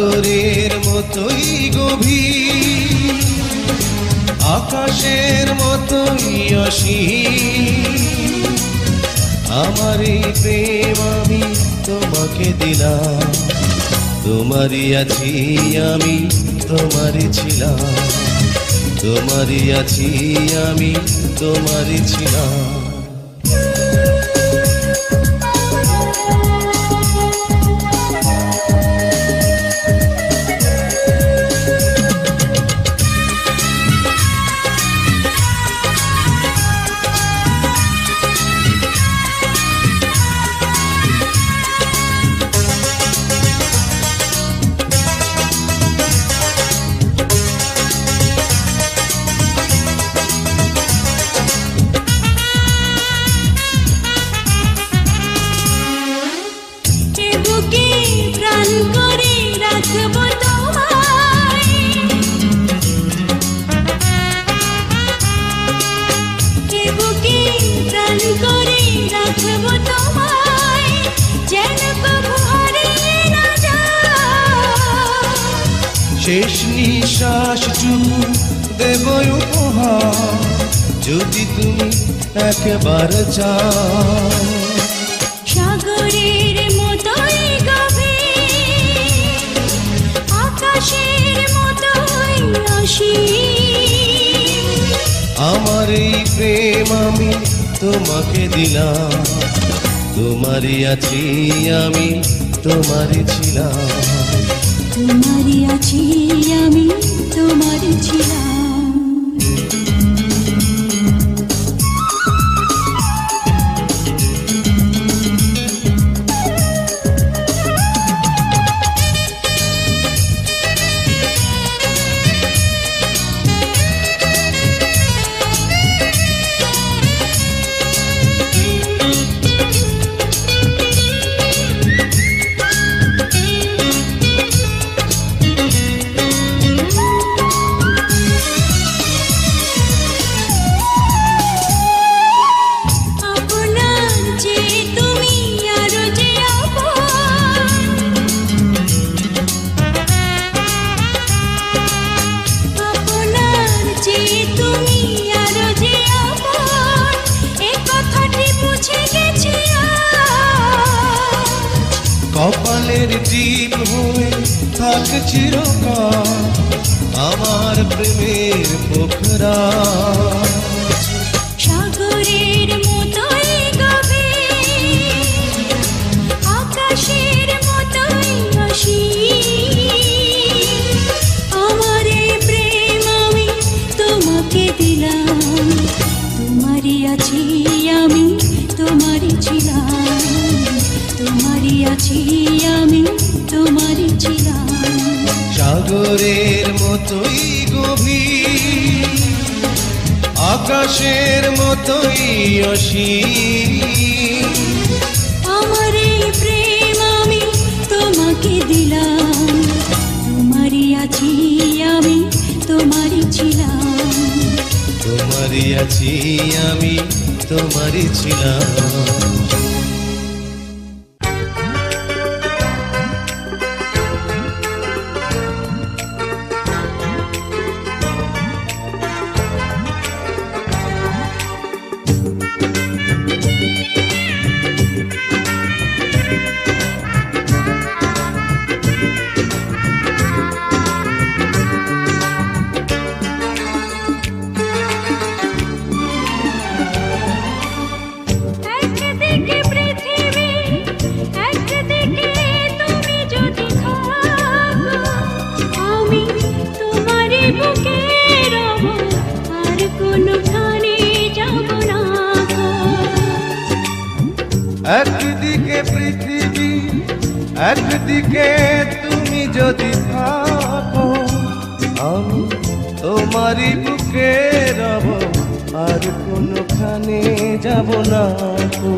সাগরের মতোই গভীর, আকাশের মতোই অসীম। আমার এই প্রেম আমি তোমাকে দিলাম, তোমারই আছি আমি, তোমারই ছিলাম, তোমারই আছি আমি, তোমারই ছিলাম। শেষ নিঃশ্বাসটুকু দেব উপহার, যদি তুমি একবার চাও। সাগরের মতোই গভীর, আকাশের মতোই অসীম। আমার এই প্রেম আমি তোমাকে দিলাম, তোমারই আছি আমি, তোমারই ছিলাম, তোমারই আছি আমি, তোমারই ছিলাম। কপালের টিপ হয়ে থাক চিরকাল আমার প্রেমের পোখরা। সাগরের মতোই গভীর, আকাশের মতোই অসীম। আমার এই প্রেম আমি তোমাকে দিলাম, তোমারই আছি আমি, তোমারই ছিলাম, তোমারই আছি আমি, তোমারই ছিলাম। সাগরের মতোই গভীর, আকাশের মতোই অসীম। আমার এই প্রেম আমি তোমাকে দিলাম, তোমারই আছি আমি, তোমারই ছিলাম, তোমারই আছি আমি, তোমারই ছিলাম। একদিকে পৃথিবী, একদিকে তুমি যদি থাকো, আমি তোমারই বুকে রব, আর কোনোখানে যাব না গো।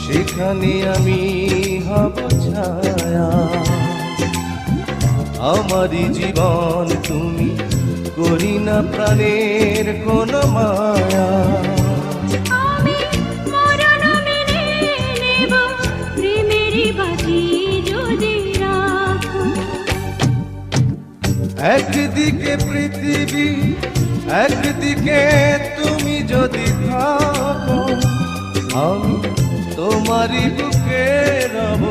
সেখানে আমি হব ছায়া। আমারই জীবন তুমি, করি না প্রাণের কোনো মায়া। আমি মরণ মেনে নেব, প্রেমেরই বাজি যদি রাখো। একদিকে পৃথিবী, একদিকে তুমি যদি থাকো, আমি তোমারই বুকে রব,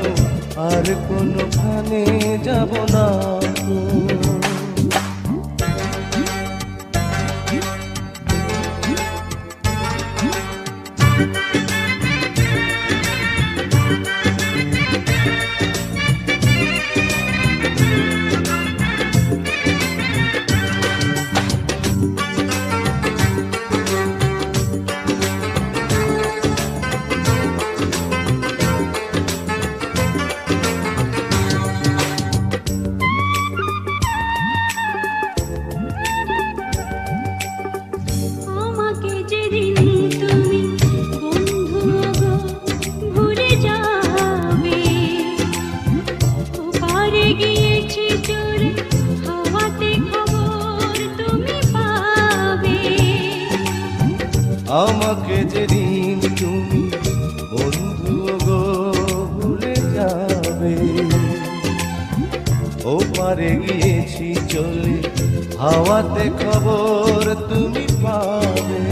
আর কোনোখানে যাব না গো। আমাকে যেদিন তুমি বন্ধু গো ভুলে যাবে, ওপারে গিয়েছি চলে, হাওয়াতে খবর তুমি পাবে। আমাকে যেদিন তুমি বন্ধু গো ভুলে যাবে, ও পারে গিয়েছি চলে, হাওয়াতে খবর তুমি পাবে।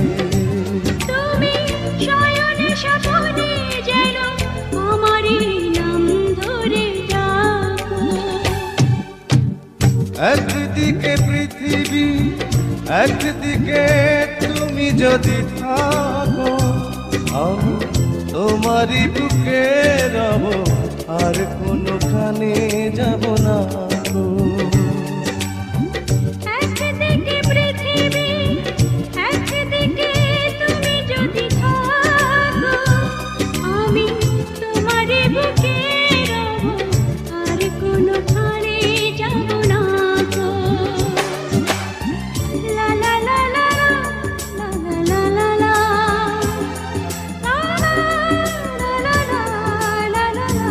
তুমি শয়নে স্বপনে যেন আমারই নাম ধরে ডাকো। একদিকে পৃথিবী, একদিকে তুমি যদি থাকো, আমি তোমারই বুকে রব, আর কোনোখানে যাব না গো। একদিকে পৃথিবী, একদিকে তুমি যদি থাকো, আমি তোমারই বুকে রব, আর কোনোখানে যাব না গো। লা লা লা লা লা লা লা লা লা লা লা লা লা।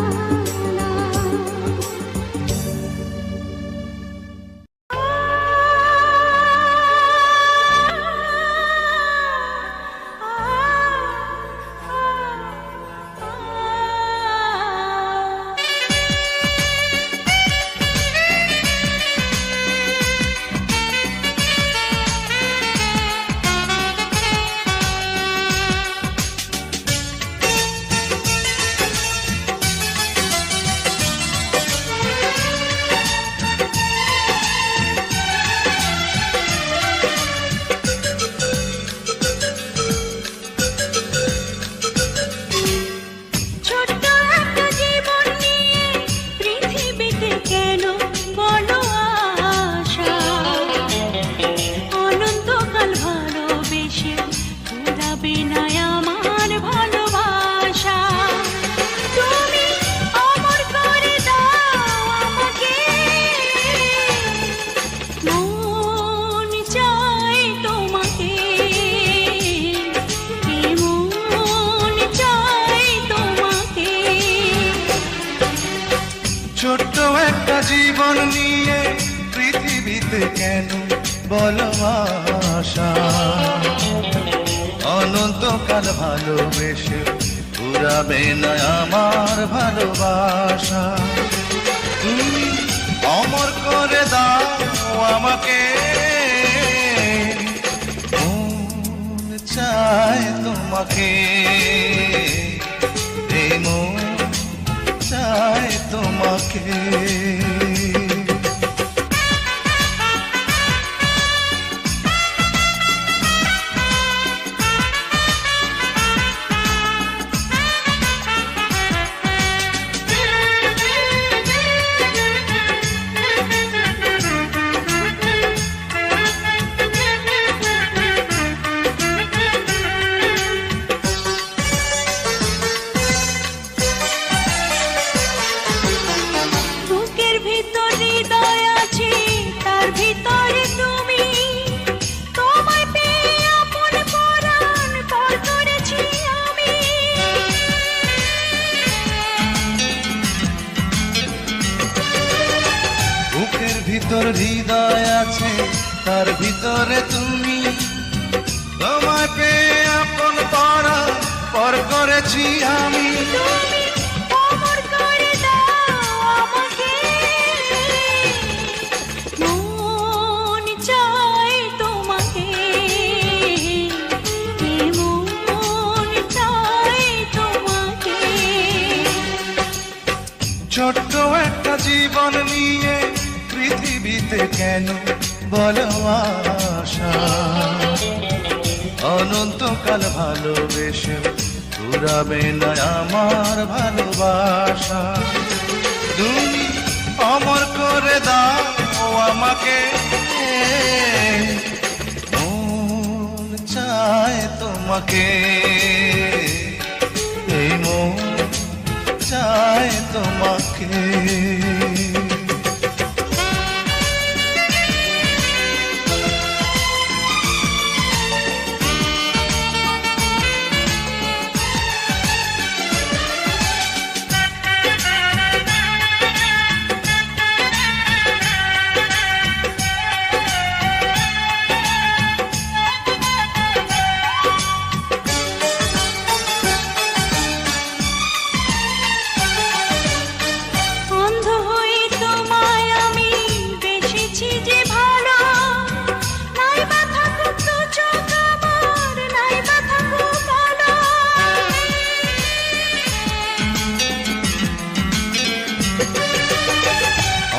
ছোট্ট একটা জীবন নিয়ে পৃথিবীতে কেন বলো আশা, অনন্তকাল ভালোবেসে ফুরাবে না আমার ভালোবাসা। তুমি অমর করে দাও আমাকে, মন চায় তোমাকে, মন চায় তোমাকে। ছোট্ট একটা জীবন নিয়ে পৃথিবীতে কেন বলো আশা, অনন্তকাল ভালোবেসে ফুরাবে না আমার ভালোবাসা। তুমি অমর করে দাও আমাকে, মন চায় তোমাকে, এই মন চায় তোমাকে। তুমি ভিতর হৃদয় আছে, তার ভিতরে তুমি। তোমায় পেয়ে আপন পারা পর করেছি আমি। তুমি অমর করে দাও আমাকে, মন চায় তোমাকে, মন চায় তোমাকে। ছোট্ট একটা জীবন নিয়ে পৃথিবীতে কেন বলো আশা? অনন্তকাল ভালোবেসে ফুরাবে না আমার ভালোবাসা। তুমি অমর করে দাও আমাকে, মন চায় তোমাকে, এই মন চায় তোমাকে। অন্ধ হয়ে তোমায় আমি বেসেছি যে ভালো, নাই বা থাকুক দু চোখ আমার, নাই বা থাকুক কালো।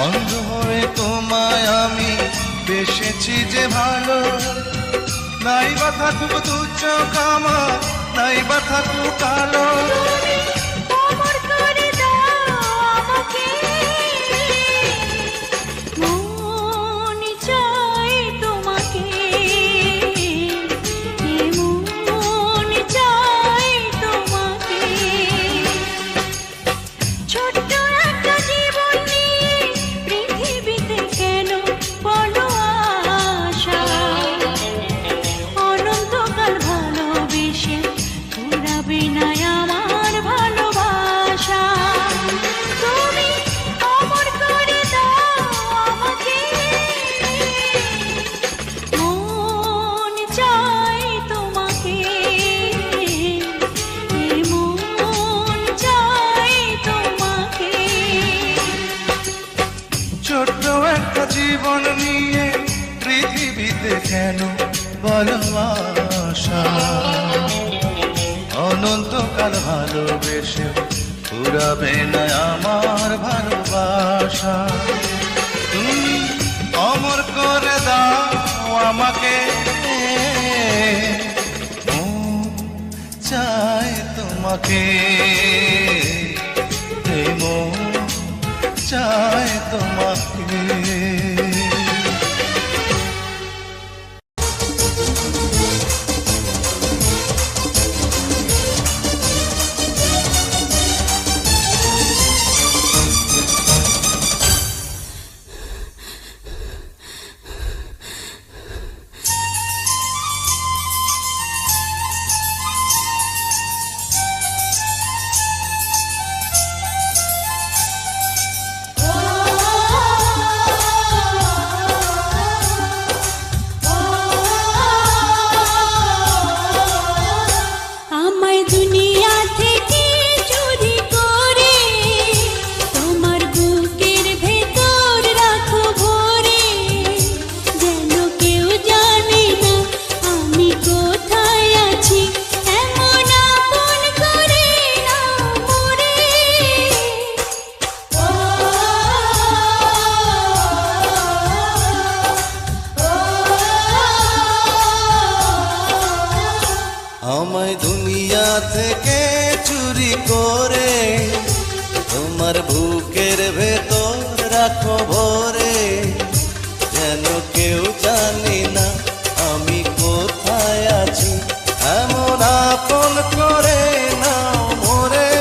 অন্ধ হয়ে তোমায় আমি বেসেছি যে ভালো, নাই বা থাকুক দু চোখ আমার, নাই বা থাকুক কালো। তুমি অমর করে দাও আমাকে, মন চায় তোমাকে, মন চায় তোমাকে। ছোট্ট একটা জীবন নিয়ে পৃথিবীতে কেন বলো আশা? অনন্তকাল ভালোবেসে ফুরাবে না আমার ভালোবাসা। তুমি অমর করে দাও আমাকে, মন চায় তোমাকে, মন চায় তোমাকে। ছোট্ট একটা জীবন নিয়ে পৃথিবীতে কেন বলো আশা? অনন্তকাল ভালোবেসে ফুরাবে না আমার ভালোবাসা। তুমি অমর করে দাও আমাকে, মন চায় তোমাকে, এই মন চায় তোমাকে। আমায় দুনিয়া থেকে চুরি করে তোমার বুকের ভেতর রাখো ভরে, যেন কেউ জানে না আমি কোথায় আছি, এমন আপন করে নাও মোরে। আমায় দুনিয়া থেকে চুরি করে তোমার বুকের ভেতর রাখো ভরে, যেন কেউ জানি না আমি কোথায় আছি, এমন আপন করে নাও মোরে।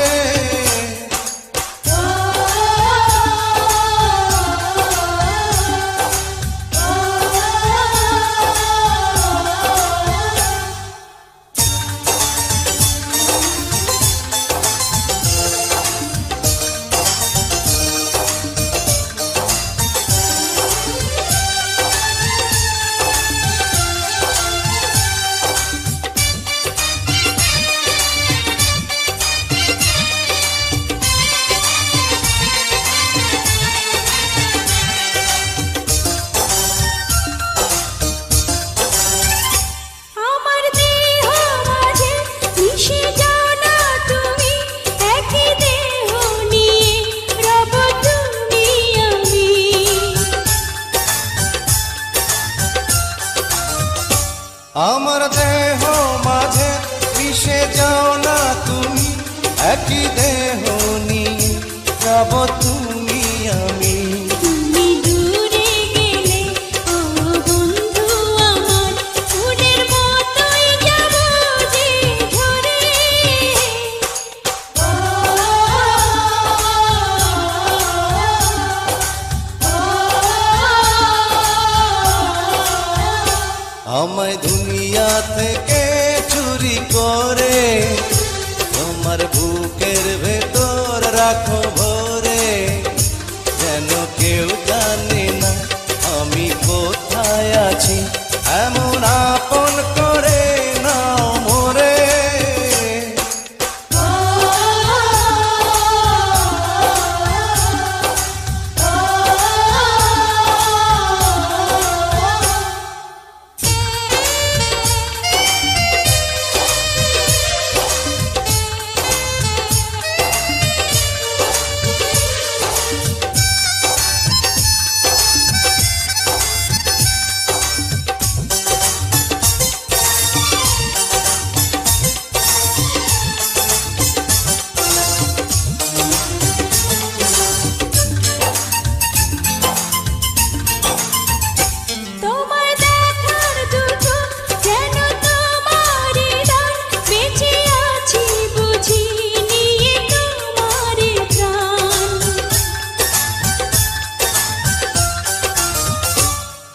একই দেহ নিয়ে যাব তুমি আমি। তুমি দূরে গেলে ও বন্ধু আমার, ফুলের মতোই যাব যে ঝরে। আমায় দুনিয়া থেকে চুরি করে তোমার বুকের ভেতর রাখো ভরে, যেন কেউ জানে না আমি কোথায় আছি, এমন আপন করে নাও মোরে। তোমায় দেখার দুটো যেন তোমারই দান, বেঁচে আছি বুঝি নিয়ে তোমারই প্রাণ।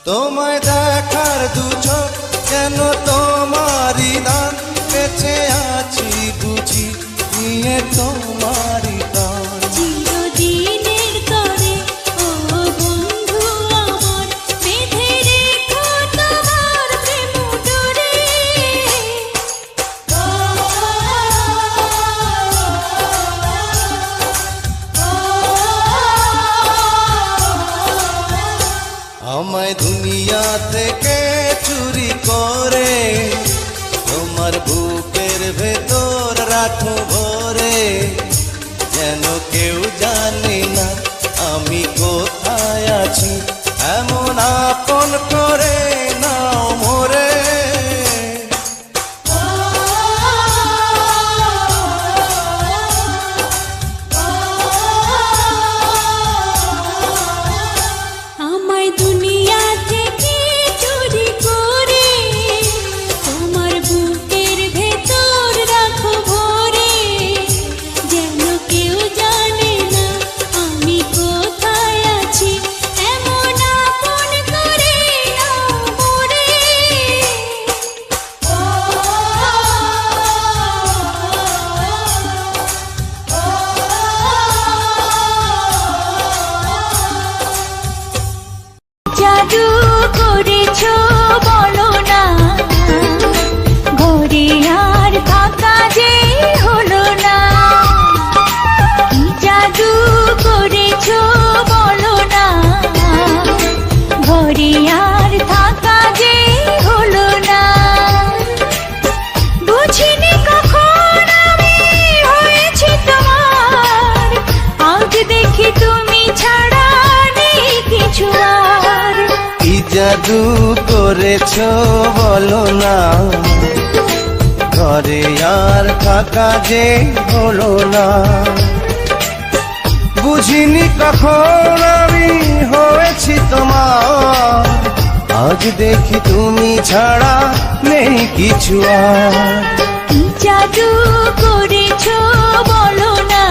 তোমায় দেখার দু চোখ কেন তোমারই দান, বেঁচে আছি বুঝি নিয়ে তোমারই দান। চিরদিনের তরে ও বন্ধু আমার, বেঁধে রেখো তোমার প্রেম ডোরে। আমায় দুনিয়া থেকে চুরি করে তোমার বুকের ভেতর রাখো ভরে, যেন কেউ জানে না আমি কোথায় আছি, এমন আপন করে নাও মোরে। আমায় দুনিয়া থেকে চুরি করে তোমার বুকের ভেতর রাখো ভরে, যেন কেউ জানে না আমি কোথায় আছি, এমন আপন করে নাও মোরে। জাদু করেছো বলো না, ঘরে আর থাকা যে হলো না। কি জাদু করেছো বলো না, ঘরে আর থাকা যে হলো না। বুঝিনি কখন আমি হয়েছি তোমার, আজ দেখি তুমি ছাড়া নেই কিছু আর। কি জাদু করেছো বলো না, ঘরে আর থাকা যে হলো না। বুঝিনি কখন আমি হয়েছি তোমার, আজ দেখি তুমি ছাড়া নেই কিছু আর। কি জাদু করেছো বলো না,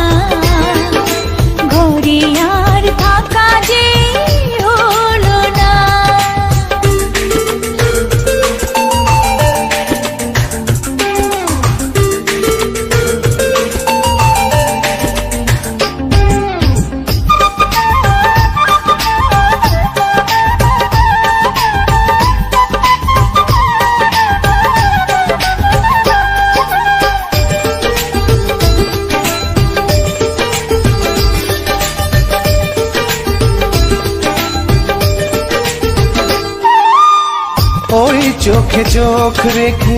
ঘরে আর থাকা যে হলো না। ওই চোখে চোখ রেখে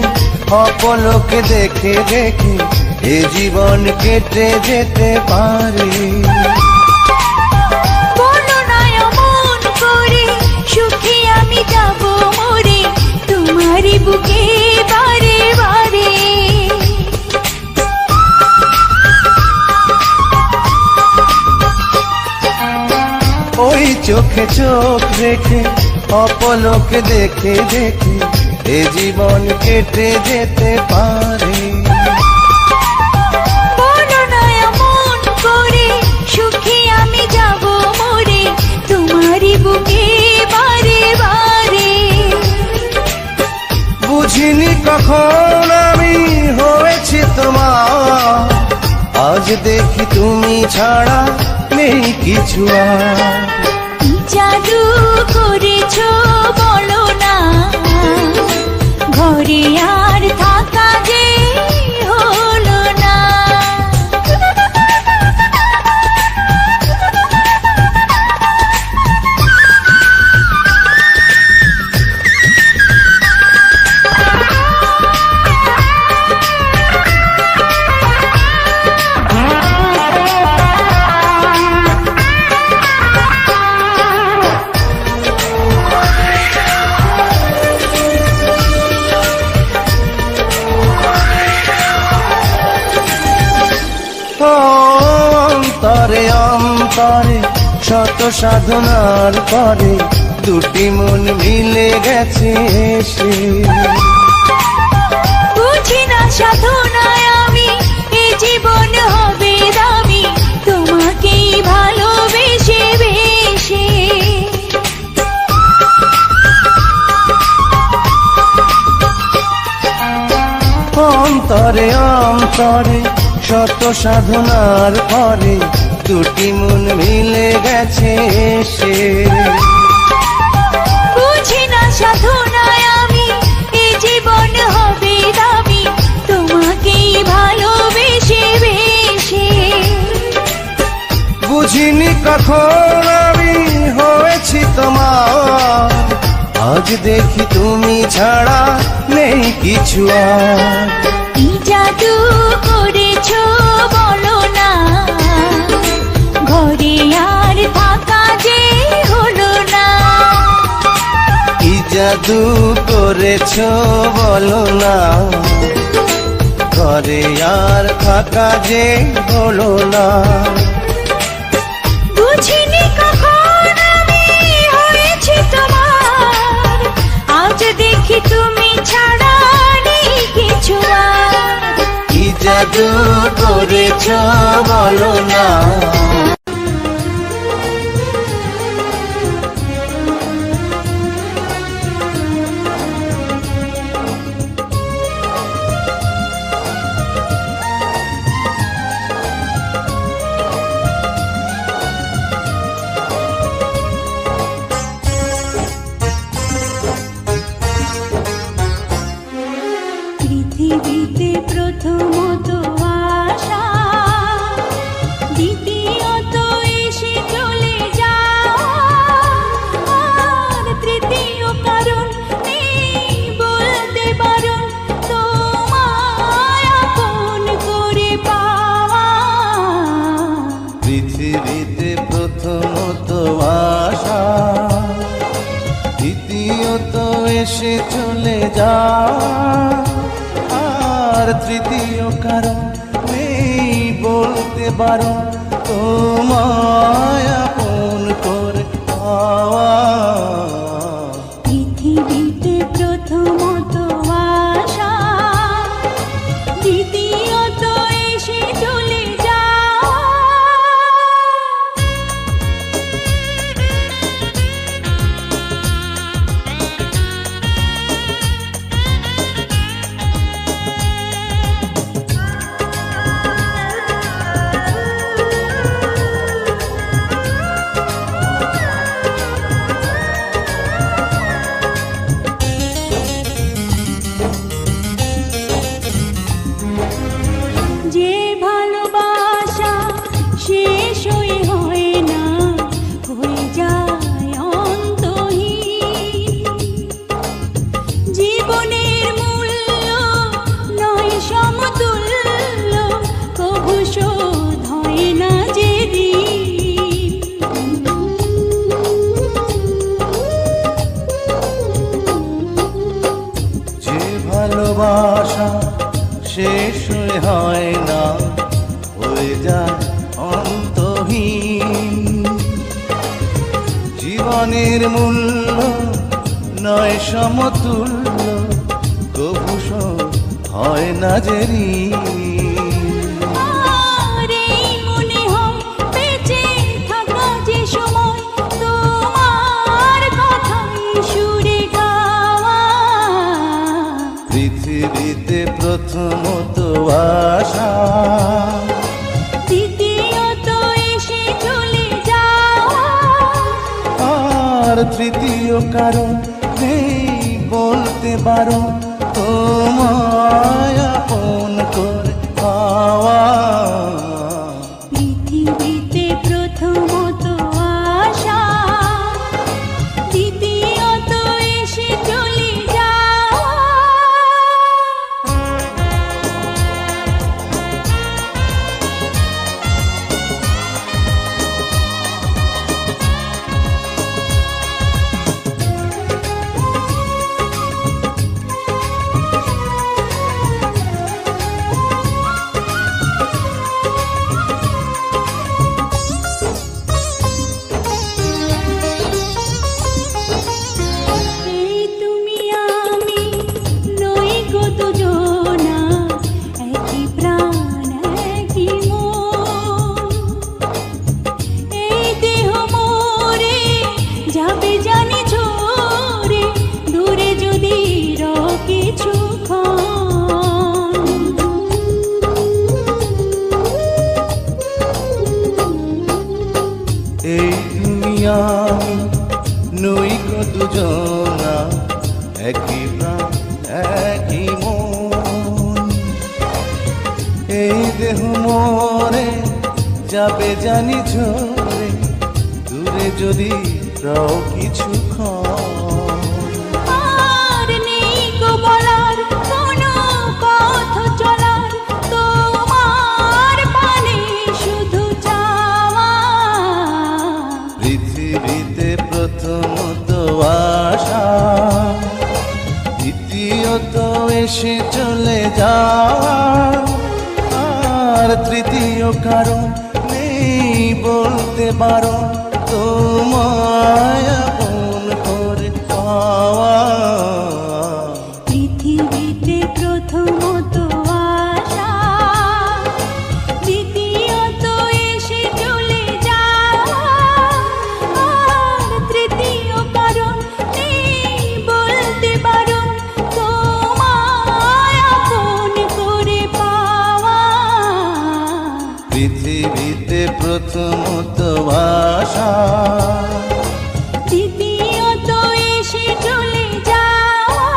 অপলকে দেখে দেখে এ জীবন কেটে যেতে পারে। বলো না অমন করে, সুখে আমি যাব মরে তোমারই বুকে বারে বারে। চোখে চোখ রেখে অপলকে দেখে দেখে এ জীবন কেটে যেতে পারে। বলো না এমন করে, সুখী আমি যাব মরে তোমারই বুকে বারে বারে। বুঝিনি কখন আমি হয়েছি তোমার, আজ দেখি তুমি ছাড়া নেই কিছু আর। কি জাদু করেছো বলো না, ঘরে আর থাকা যে হলো না। অন্তরে অন্তরে শত সাধনার পরে দুটি মন মিলে গেছে সে। বুঝি না সাধনায় আমি এ জীবন হবে দামি তোমাকেই ভালোবেসে বেশে। অন্তরে অন্তরে শত সাধনার পরে দুটি মন মিলে গেছে সে। বুঝি না সাধনায় আমি এ জীবন হবে দামি তোমাকেই ভালোবেসে বেশে। বুঝিনি কখন আমি হয়েছি তোমার, আজ দেখি তুমি ছাড়া নেই কিছু আর। কি জাদু করেছো বলো না, ঘরে আর থাকা যে হলো না। কি জাদু করেছো বলো না, ঘরে আর থাকা যে হলো না। বুঝিনি কখন আমি হয়েছি তোমার, আজ দেখি তুমি ছাড়া নেই কিছু আর। কি জাদু করেছো বলো না। পৃথিবীতে প্রথমত আশা, দ্বিতীয়ত এসে চলে যাওয়া, আর তৃতীয় কারণ নেই বলতে বারণ তোমায় আপন করে পাওয়া। পৃথিবীতে প্রথমত আশা, দ্বিতীয়ত এসে চলে যাওয়া, আর তৃতীয় কারণ নেই বলতে বারণ তোমায় আপন করে পাওয়া। পৃথিবীতে প্রথমত আশা, দ্বিতীয়ত এসে চলে যাওয়া। যে ভালোবাসা শেষ হয় না, হয়ে যায় অন্তহীন। জীবনের মূল্য নয় সমতুল্য, কভু শোধ হয় না যে যে ভালোবাসা শেষ হয় না, হয়ে যায় অন্তহীন। জীবনের মূল্য নয় সমতুল্য, কভু হয় না যে ঋণ। আর এই মনে হয় বেঁচে থাকা যে সময় তোমার কথাই সুরে গাওয়া। পৃথিবীতে প্রথমত আশা, দ্বিতীয়ত এসে চলে যাওয়া, আর তৃতীয় কারণ নেই বলতে পারো তোমায় আপন করে পাওয়া। পৃথিবীতে প্রথমত আশা, দ্বিতীয়ত এসে চলে যাওয়া। এই তুমি আমি নই গো দুজনা, একই প্রাণ একই মন। এই দেহ মোরে যাবে জানি ঝরে, দূরে যদি কিছুক্ষণ। এই দুনিয়া নই গো দুজনা, একই প্রাণ একই মন। এই দেহ মরে যাবে জানি ঝরে, দূরে যদি রও কিছুক্ষণ। আর নেই গো বলার কোনো পথ চলার, তোমার পানে শুধু চাওয়া। পৃথিবীতে প্রথমত আশা, দ্বিতীয়ত এসে চলে যাওয়া, আর তৃতীয় কারণ নেই বলতে পারো তোমায় আপন করে পাওয়া। পৃথিবীতে প্রথমত আশা, দ্বিতীয়ত এসে চলে যাওয়া, আর তৃতীয় কারণ নেই বলতে পারো তোমায় আপন করে পাওয়া। পৃথিবীতে প্রথমত আশা, দ্বিতীয়ত এসে চলে যাওয়া।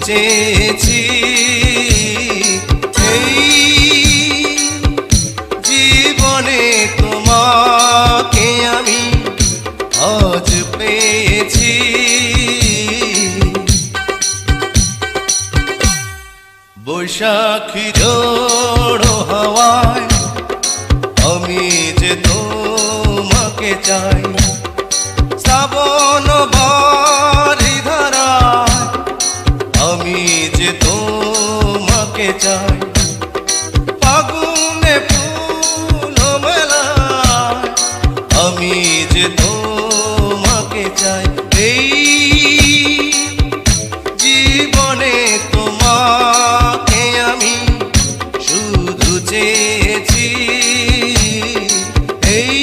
চেয়েছি, এই জীবনে তোমাকে আমি আজ পেয়েছি। বৈশাখী ঝড়ো হাওয়ায় আমি যে তোমাকে চাই, শ্রাবণ বারি ধারায় আমি যে তোমাকে চাই, ফাগুনে ফুল মেলায় আমি যে তোমাকে চাই। এই জীবনে তোমাকে আমি শুধু চেয়েছি, এই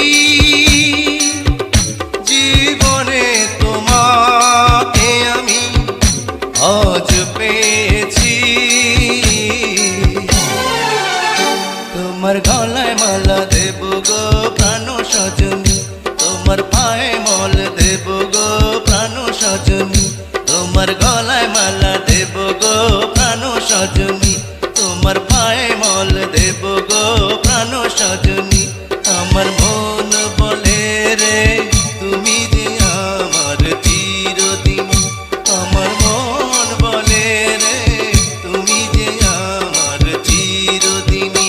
জীবনে তোমাকে আমি আজ পেয়েছি। তোমার গলায় মালা দেব গো প্রাণ সজনী, তোমার পায়ে মল দেব গো প্রাণ সজনী, তোমার গলায় মালা দেব গো প্রাণ সজনী, তোমার পায়ে মল দেব গো প্রাণ সজনী। আমার মন বলে রে তুমি যে আমার চিরদিনী, আমার মন বলে রে তুমি যে আমার চিরদিনী।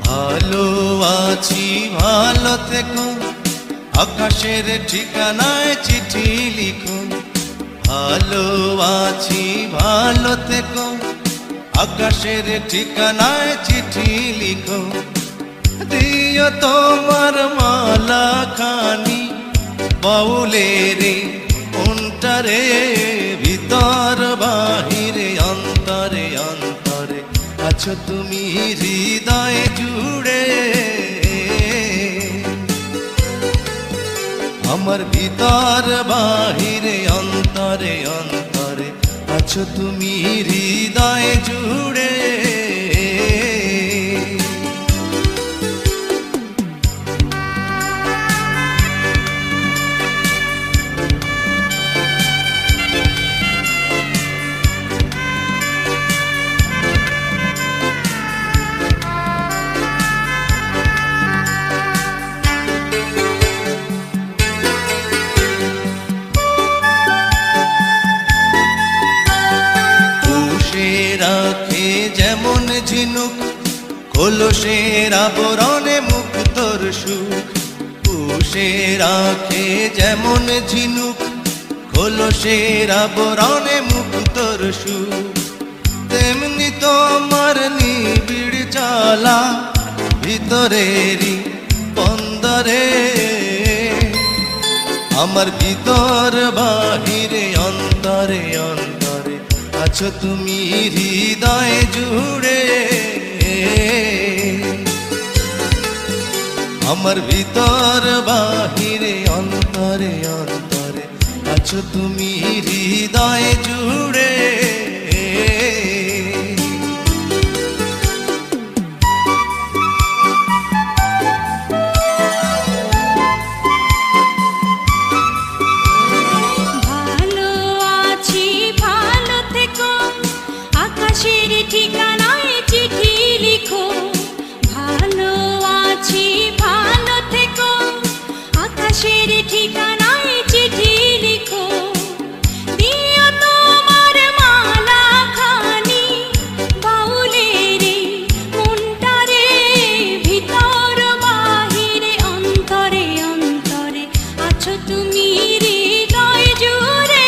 ভালো আছি ভালো থেকো, আকাশের ঠিকানায় চিঠি লিখো। ভালো আছি ভালো থেকো, আকাশের ঠিকানায় চিঠি লিখো। দিও তোমার মালা খানি বাউলের অন্তরে, ভিতর বাহিরে অন্তরে অন্তরে আছো তুমি হৃদয়ে জুড়ে। আমার ভিতর বাহিরে অন্তরে অন্তরে আছো তুমি হৃদয়ে জুড়ে। রাখে যেমন ঝিনুক কলসের আবরণে মুক্তর সুখ, পুষে রাখে যেমন ঝিনুক কলসের আবরণে মুক্তর সুখ। তেমনি তোমার নিবিড় জ্বালা ভিতরেরই বন্দরে, আমার ভিতর বাহিরে অন্তরে অন্তরে আছো তুমি হৃদয়ে জুড়ে। আমার ভিতর বাহিরে অন্তরে অন্তরে আছো তুমি হৃদয়ে জুড়ে। ঠিকানায় চিঠি লিখো। ভালো আছি ভালো থেকো, আকাশের ঠিকানায় চিঠি লিখো। দিও তোমার মালা খানি বাউলের মনটারে, ভিতর বাহিরে অন্তরে অন্তরে আছো তুমি হৃদয় জুড়ে।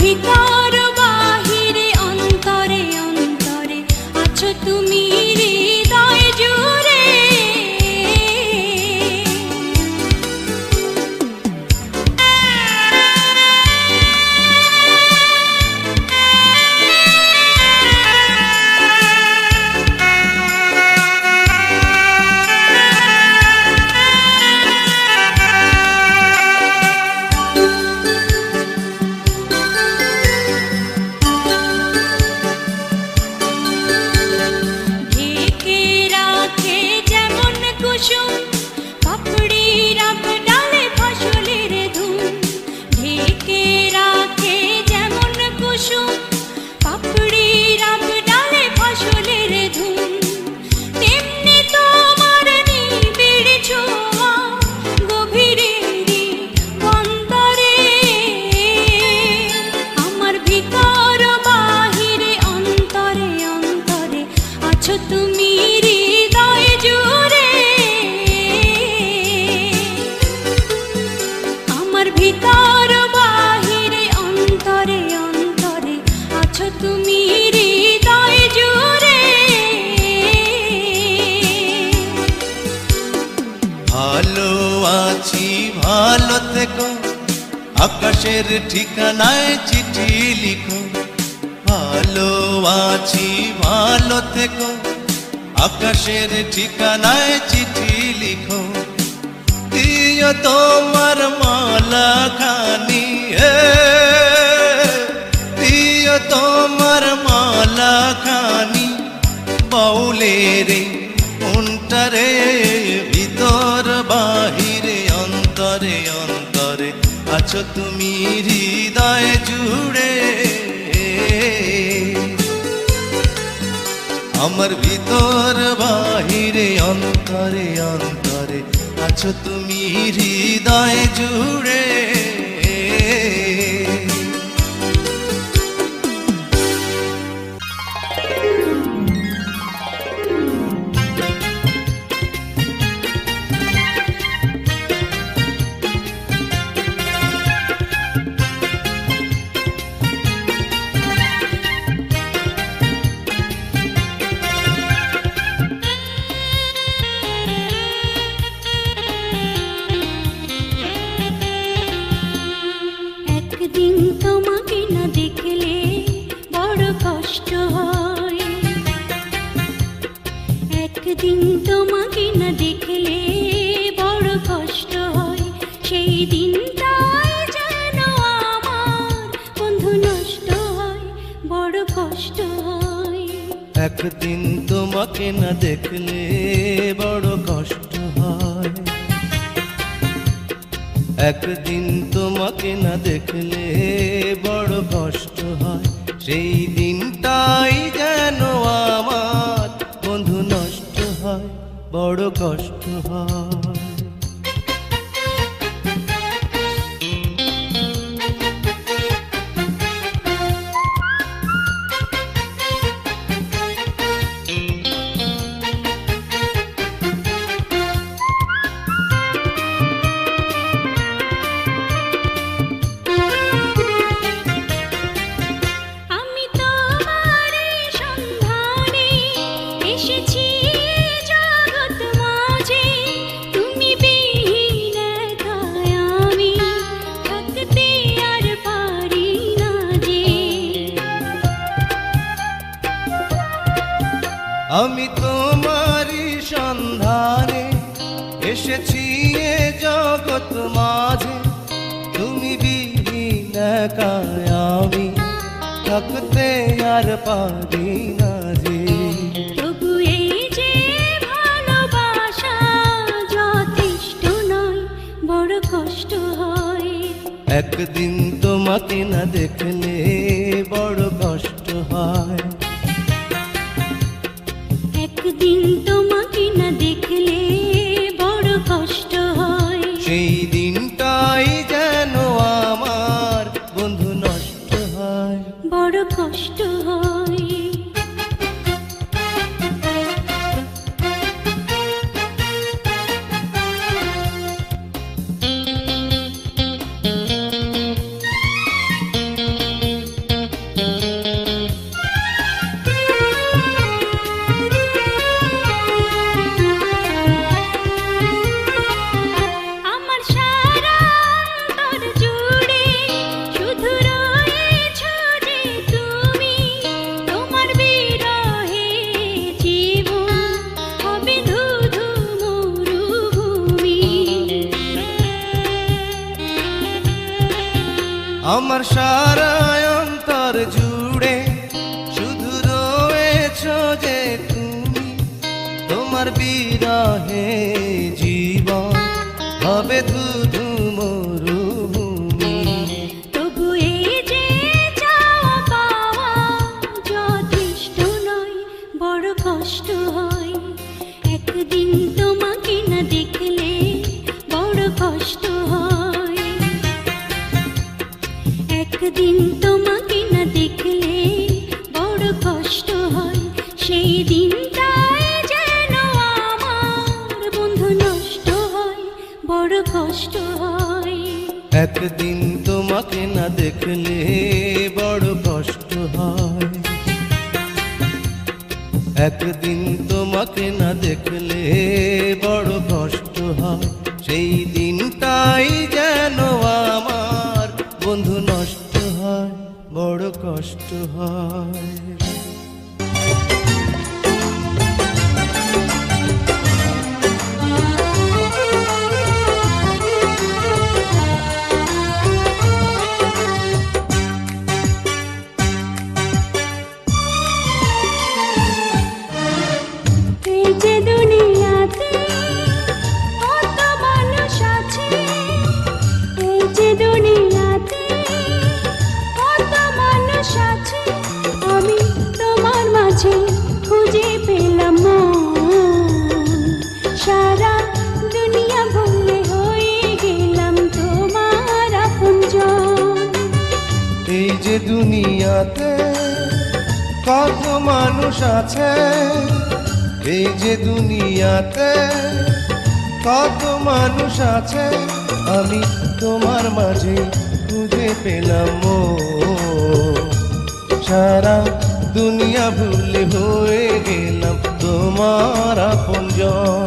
ভিতর বাহিরে অন্তরে অন্তরে আছো তুমি হৃদয় জুড়ে। ভালো থেকো, আকাশের ঠিকানায় চিঠি লিখো। ভালো আছি ভালো থেকো, আকাশের ঠিকানায় চিঠি লিখো। দিও তোমার মালা খানি, দিও তোমার মালা খানি বাউলের মনটারে, ভিতর বাহিরে অন্তরে অন্তরে আছো তুমি হৃদয় জুড়ে। আমার ভিতর বাহিরে অন্তরে অন্তরে আছো তুমি হৃদয় জুড়ে। একদিন তোমাকে না দেখলে বড় কষ্ট হয়, একদিন তোমাকে না দেখলে বড় কষ্ট হয়। সেই দিনটাই যেন আমার বন্ধু নষ্ট হয়, বড় কষ্ট হয়। একদিন তোমাকে না দেখলে বড় কষ্ট হয়, একদিন তোমাকে না দেখলে বড় কষ্ট হয়। সেই দিনটাই যেন আমার বন্ধু নষ্ট হয়, বড় কষ্ট হয়। আমি তোমার সন্ধানে এসেছি জগৎ মাঝে, তুমি বিহীন একাই আমি থাকতে আর পারি না যে। আমি তোমারই সন্ধানে এসেছি এ জগৎ মাঝে, তুমি বিহীন একাই আমি থাকতে আর পারি না যে। তবু এই যে ভালোবাসা যথেষ্ট নয়, বড় কষ্ট হয়। একদিন তোমাকে না দেখলে বড় কষ্ট হয়, একদিন তোমাকে না দেখলে বড় কষ্ট হয়। সেই দিনটাই যেন আমার বন্ধু নষ্ট হয়, বড় কষ্ট হয়। আমার সারা অন্তর জুড়ে শুধু রয়েছো যে তুমি, তোমার বিরহে জীবন হবে ধুধু মরুভূমি। আমার সারা অন্তর জুড়ে শুধু রয়েছো যে তুমি, তোমার বিরহে জীবন হবে ধুধু মরুভূমি। তবু এই যে চাওয়া পাওয়া যথেষ্ট নয়, বড় কষ্ট হয়। একদিন তোমাকে না দেখলে বড় কষ্ট হয়, একদিন তোমাকে না দেখলে বড় কষ্ট হয়। সেই দিনটাই যেন আমার বন্ধু নষ্ট হয়, বড় কষ্ট হয়। একদিন তোমাকে না দেখলে বড় কষ্ট হয়, একদিন তোমাকে না দেখলে বড় কষ্ট হয়। সেই দিনটাই দুনিয়াতে কত মানুষ আছে, এই যে দুনিয়াতে কত মানুষ আছে, আমি তোমার মাঝে খুঁজে পেলাম মন। সারা দুনিয়া ভুলে হয়ে গেলাম তোমার আপনজন।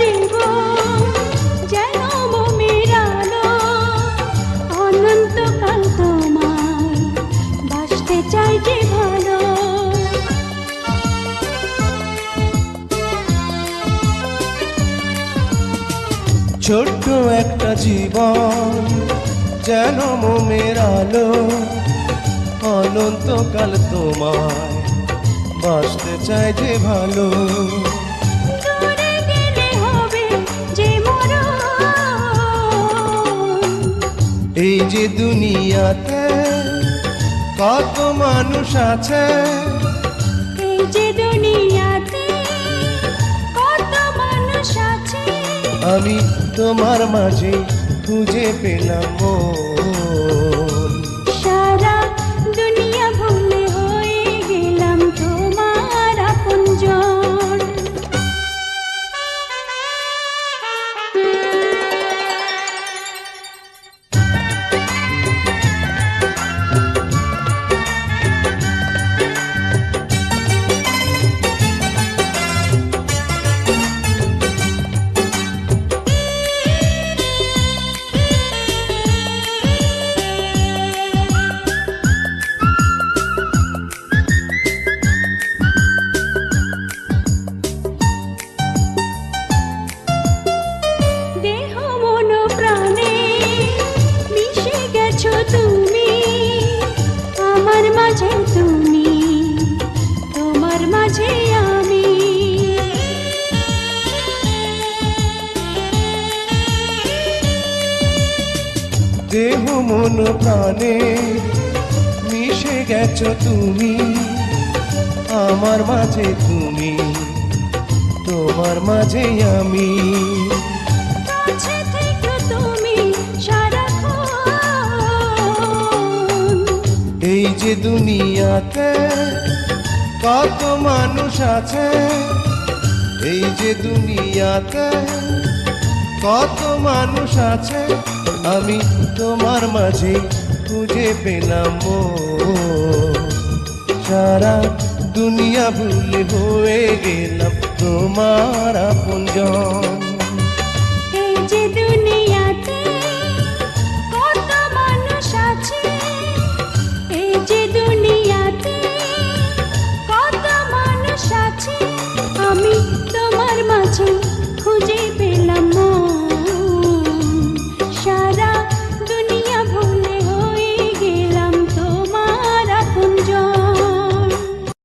জীবন যেন মোমের আলো, অনন্তকাল তোমায় বাসতে চাই যে ভালো। ছোট্ট একটা জীবন যেন মোমের আলো, অনন্তকাল তোমায় বাসতে চাই যে ভালো। এই যে দুনিয়াতে কত মানুষ আছে, এই যে দুনিয়াতে কত মানুষ আছে, আমি তোমার মাঝে খুঁজে পেলাম মন। সারা দুনিয়া ভুলে হয়ে গেলাম তোমার আপনজন। তুমি আমার মাঝে, তুমি তোমার মাঝে আমি। দেহ মন প্রাণে মিশে গেছো তুমি আমার মাঝে, তুমি তোমার মাঝে আমি। এই যে দুনিয়াতে কত মানুষ আছে, এই যে দুনিয়াতে কত মানুষ আছে, আমি তোমার মাঝে খুঁজে পেলাম মন। সারা দুনিয়া ভুলে হয়ে গেলাম তোমার আপনজন।